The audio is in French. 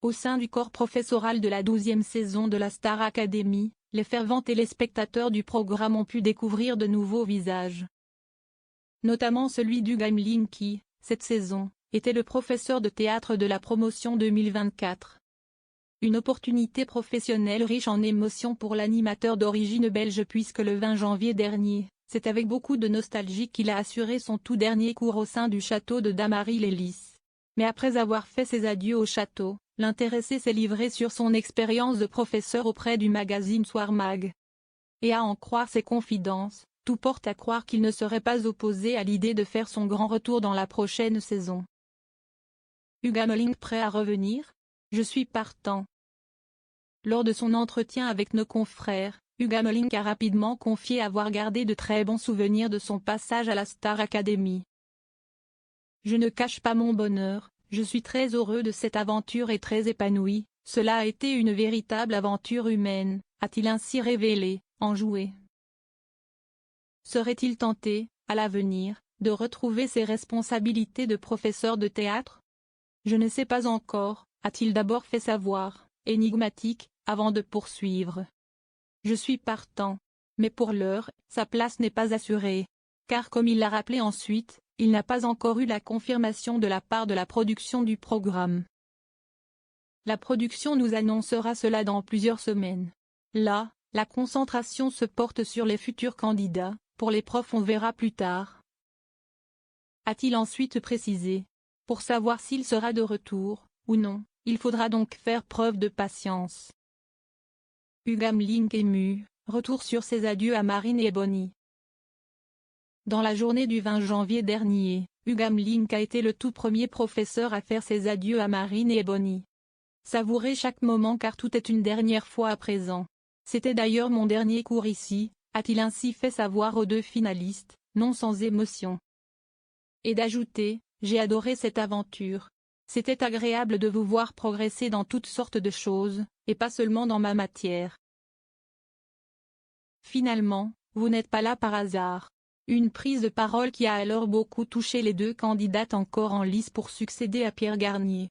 Au sein du corps professoral de la 12e saison de la Star Academy, les fervents téléspectateurs du programme ont pu découvrir de nouveaux visages. Notamment celui d'Hugham Lynn qui, cette saison, était le professeur de théâtre de la promotion 2024. Une opportunité professionnelle riche en émotions pour l'animateur d'origine belge puisque le 20 janvier dernier, c'est avec beaucoup de nostalgie qu'il a assuré son tout dernier cours au sein du château de Damary-les-Lys. Mais après avoir fait ses adieux au château, l'intéressé s'est livré sur son expérience de professeur auprès du magazine Soir Mag. Et à en croire ses confidences, tout porte à croire qu'il ne serait pas opposé à l'idée de faire son grand retour dans la prochaine saison. Hugham Lynn prêt à revenir? Je suis partant. Lors de son entretien avec nos confrères, Hugham Lynn a rapidement confié avoir gardé de très bons souvenirs de son passage à la Star Academy. Je ne cache pas mon bonheur, je suis très heureux de cette aventure et très épanoui, cela a été une véritable aventure humaine, a-t-il ainsi révélé, enjoué. Serait-il tenté, à l'avenir, de retrouver ses responsabilités de professeur de théâtre? Je ne sais pas encore, a-t-il d'abord fait savoir, énigmatique, avant de poursuivre. Je suis partant. Mais pour l'heure, sa place n'est pas assurée. Car comme il l'a rappelé ensuite, il n'a pas encore eu la confirmation de la part de la production du programme. La production nous annoncera cela dans plusieurs semaines. Là, la concentration se porte sur les futurs candidats, pour les profs on verra plus tard. A-t-il ensuite précisé. Pour savoir s'il sera de retour, ou non, il faudra donc faire preuve de patience. Hugham Lynn ému, retour sur ses adieux à Marine et Bonnie. Dans la journée du 20 janvier dernier, Hugham Lynn a été le tout premier professeur à faire ses adieux à Marine et Bonnie. Savourez chaque moment car tout est une dernière fois à présent. C'était d'ailleurs mon dernier cours ici, a-t-il ainsi fait savoir aux deux finalistes, non sans émotion. Et d'ajouter, j'ai adoré cette aventure. C'était agréable de vous voir progresser dans toutes sortes de choses, et pas seulement dans ma matière. Finalement, vous n'êtes pas là par hasard. Une prise de parole qui a alors beaucoup touché les deux candidates encore en lice pour succéder à Pierre Garnier.